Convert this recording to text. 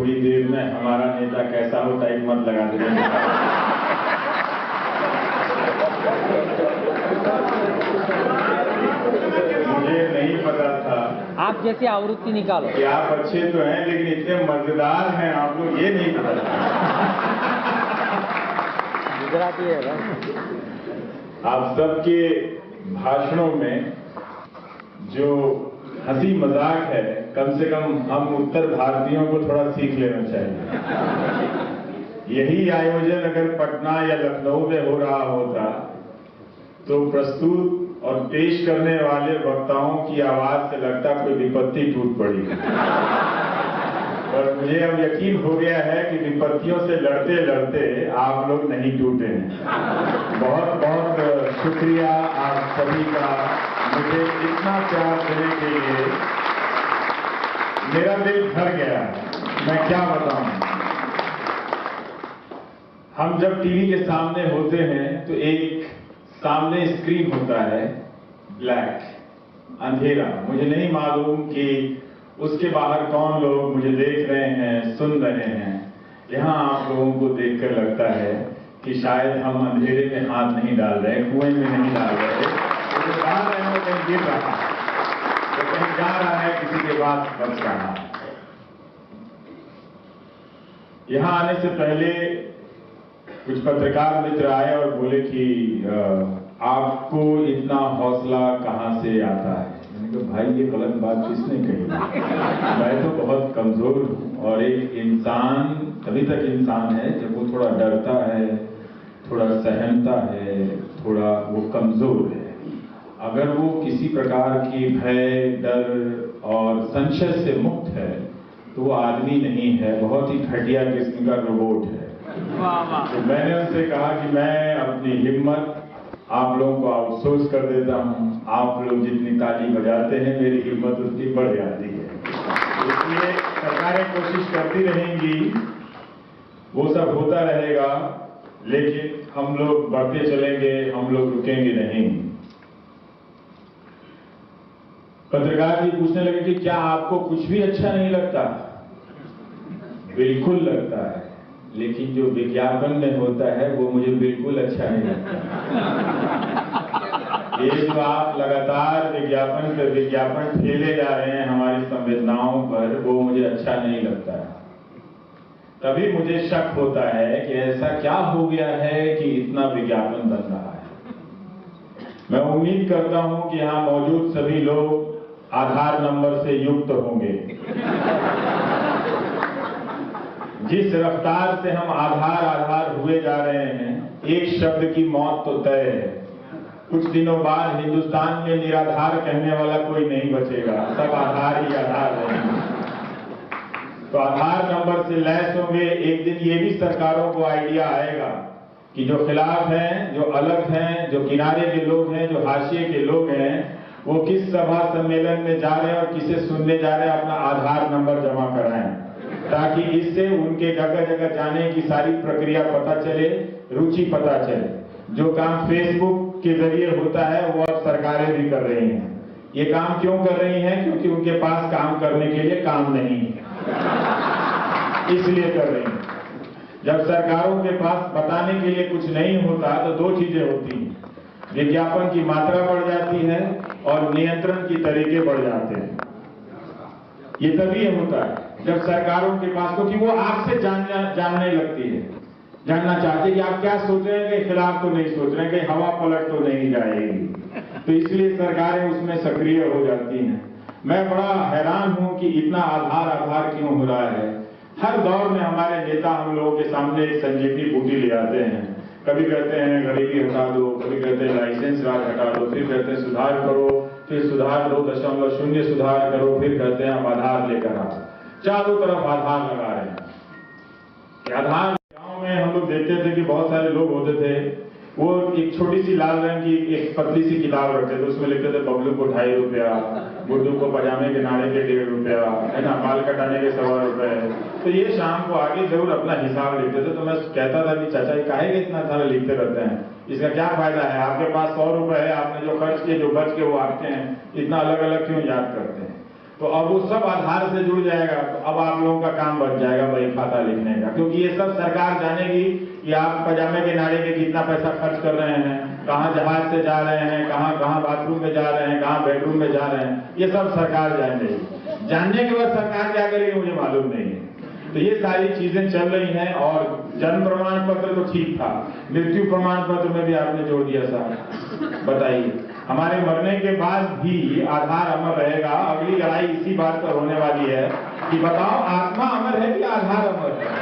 थोड़ी देर में हमारा नेता कैसा हो टाइप मत लगा देना। मुझे नहीं पता था आप जैसी आवृत्ति निकालो कि आप अच्छे तो हैं लेकिन इतने मजेदार हैं आप लोग, ये नहीं पता था। गुजराती है भाई। आप सबके भाषणों में जो हंसी मजाक है, कम से कम हम उत्तर भारतीयों को थोड़ा सीख लेना चाहिए। यही आयोजन अगर पटना या लखनऊ में हो रहा होता तो प्रस्तुत और पेश करने वाले वक्ताओं की आवाज से लगता कोई विपत्ति टूट पड़ी। और मुझे अब यकीन हो गया है कि विपत्तियों से लड़ते लड़ते आप लोग नहीं टूटे हैं। बहुत बहुत शुक्रिया आप सभी का, मुझे इतना प्यार देने के लिए। मेरा दिल भर गया, मैं क्या बताऊं। हम जब टीवी के सामने होते हैं तो एक सामने स्क्रीन होता है ब्लैक, अंधेरा। मुझे नहीं मालूम कि उसके बाहर कौन लोग मुझे देख रहे हैं, सुन रहे हैं। यहां आप लोगों को देखकर लगता है कि शायद हम अंधेरे में हाथ नहीं डाल रहे, कुएं में नहीं डाल रहे, तो डाल रहे हैं कहीं गिर रहा है, तो कहीं जा रहा है, किसी के पास बच रहा है। यहां आने से पहले कुछ पत्रकार मित्र आए और बोले कि आपको इतना हौसला कहां से आता है। मैंने कहा भाई ये गलत बात किसने कही, मैं तो बहुत कमजोर हूं। और एक इंसान तभी तक इंसान है जब वो थोड़ा डरता है, थोड़ा सहमता है, थोड़ा वो कमजोर है। अगर वो किसी प्रकार की भय, डर और संशय से मुक्त है तो वो आदमी नहीं है, बहुत ही घटिया किस्म का रोबोट है। तो मैंने उनसे कहा कि मैं अपनी हिम्मत आप लोगों को आउटसोर्स कर देता हूं। आप लोग जितनी ताली बजाते हैं मेरी हिम्मत उतनी बढ़ जाती है। इसलिए सरकारें कोशिश करती रहेंगी, वो सब होता रहेगा, लेकिन हम लोग बढ़ते चलेंगे, हम लोग रुकेंगे नहीं। पत्रकार जी पूछने लगे कि क्या आपको कुछ भी अच्छा नहीं लगता? बिल्कुल लगता है, लेकिन जो विज्ञापन में होता है वो मुझे बिल्कुल अच्छा नहीं लगता। ये जो आप लगातार विज्ञापन पे विज्ञापन फेले जा रहे हैं हमारी संवेदनाओं पर, वो मुझे अच्छा नहीं लगता है। तभी मुझे शक होता है कि ऐसा क्या हो गया है कि इतना विज्ञापन बन रहा है। मैं उम्मीद करता हूं कि यहां मौजूद सभी लोग आधार नंबर से युक्त होंगे। जिस रफ्तार से हम आधार हुए जा रहे हैं, एक शब्द की मौत तो तय है। कुछ दिनों बाद हिंदुस्तान में निराधार कहने वाला कोई नहीं बचेगा, सब आधार ही आधार रहेंगे। तो आधार नंबर से लैस होंगे। एक दिन ये भी सरकारों को आइडिया आएगा कि जो खिलाफ हैं, जो अलग हैं, जो किनारे के लोग हैं, जो हाशिए के लोग हैं, वो किस सभा सम्मेलन में जा रहे हैं और किसे सुनने जा रहे हैं, अपना आधार नंबर जमा कराएं, ताकि इससे उनके जगह जगह जाने की सारी प्रक्रिया पता चले, रुचि पता चले। जो काम फेसबुक के जरिए होता है वो अब सरकारें भी कर रही हैं। ये काम क्यों कर रही हैं? क्योंकि उनके पास काम करने के लिए काम नहीं है, इसलिए कर रही हैं। जब सरकारों के पास बताने के लिए कुछ नहीं होता तो दो चीजें होती हैं, विज्ञापन की मात्रा बढ़ जाती है और नियंत्रण की तरीके बढ़ जाते हैं। ये तभी होता है जब सरकारों के पास, क्योंकि वो आपसे जानने लगती है, जानना चाहते कि आप क्या सोच रहे हैं, कि खिलाफ तो नहीं सोच रहे हैं, कि हवा पलट तो नहीं जाएगी। तो इसलिए सरकारें उसमें सक्रिय हो जाती हैं। मैं बड़ा हैरान हूं कि इतना आधार क्यों हो रहा है। हर दौर में हमारे नेता हम लोगों के सामने एक संजीवनी बूटी ले आते हैं। कभी कहते हैं गरीबी हटा दो, कभी कहते हैं लाइसेंस राज हटा दो, फिर कहते हैं सुधार करो, फिर सुधार 2.0 सुधार करो, फिर कहते हैं हम आधार लेकर आओ। चारों तरफ आधार लगा रहे हैं। आधार गांव में हम लोग देखते थे कि बहुत सारे लोग होते थे, वो एक छोटी सी लाल रंग की एक पतली सी किताब रखते थे, उसमें लिखते थे बबलू को 2.5 रुपया, गुड्डू को पजामे के नाड़े के 1.5 रुपया, है ना, बाल कटाने के 1.25 रुपए। तो ये शाम को आगे जरूर अपना हिसाब लिखते थे। तो मैं कहता था कि चाचा काहे के इतना सारा लिखते रहते हैं, इसका क्या फायदा है? आपके पास 100 रुपए है, आपने जो खर्च किए, जो बच के वो आपके हैं, इतना अलग अलग क्यों याद करते हैं? तो अब वो सब आधार से जुड़ जाएगा, तो अब आप लोगों का काम बच जाएगा बही खाता लिखने का, क्योंकि ये सब सरकार जानेगी कि आप पजामे के नाड़े के कितना पैसा खर्च कर रहे हैं, कहाँ जहाज से जा रहे हैं, कहाँ कहाँ बाथरूम में जा रहे हैं, कहाँ बेडरूम में जा रहे हैं, ये सब सरकार जानेगी। जानने के बाद सरकार क्या करेगी मुझे मालूम नहीं है। तो ये सारी चीजें चल रही हैं। और जन्म प्रमाण पत्र तो ठीक था, मृत्यु प्रमाण पत्र में भी आपने जोड़ दिया साहब। बताइए, हमारे मरने के बाद भी आधार अमर रहेगा। अगली लड़ाई इसी बात पर होने वाली है कि बताओ आत्मा अमर है कि आधार अमर है।